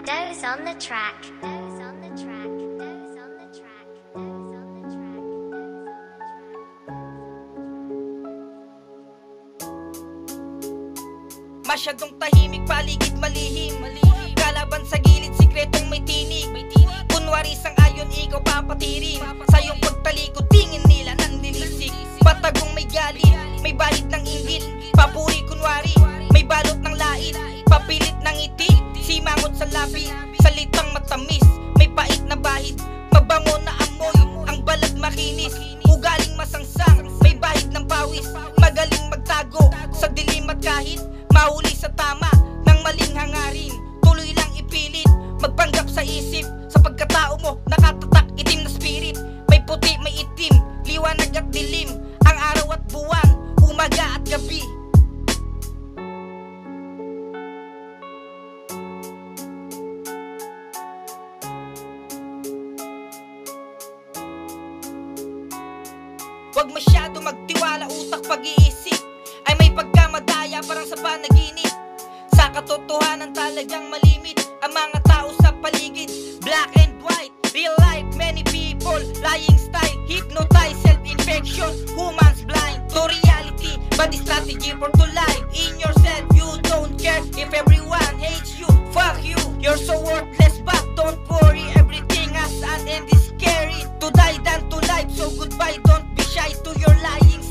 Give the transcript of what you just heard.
Doze on the track. Doze on the track. Doze on the track. Doze on the track. Masyadong tahimik, paligid malihim. Kalaban sa gilid, sikretong may tinig. Kunwari sang-ayon, ikaw papatirin. Sa iyong pagtalikod, tingin nila nanlilisik. Patagong may galit, may balit ng inggit. Papuri kunwari, may balot ng lait. Papilit ng ngiti, simangot sa labi. Salitang matamis, may pait na bahid. Mabango na amoy, ang balat makinis. Ugaling masangsang, may bahid ng pawis. Magaling magtago, sa dilim at kahit mahuli sa tama ng maling hangarin. Tuloy lang ipilit, magpanggap sa isip. Sa pagkatao mo, nakatatak itim na spirit. May puti, may itim, liwanag at dilim. Ang araw at buwan, umaga at gabi. Huwag masyado magtiwala, utak pag-iisip ay may pagkamadaya parang sa panaginip. Sa katotohanan talagang malimit ang mga tao sa paligid. Black and white, real life, many people lying style, hypnotize, self-infection. Humans blind to reality, body strategy for to life. In yourself, you don't care if everyone hates you. Fuck you, you're so worthless, but don't worry, everything has an end is scary. To die than to life, so goodbye, don't be shy to your lying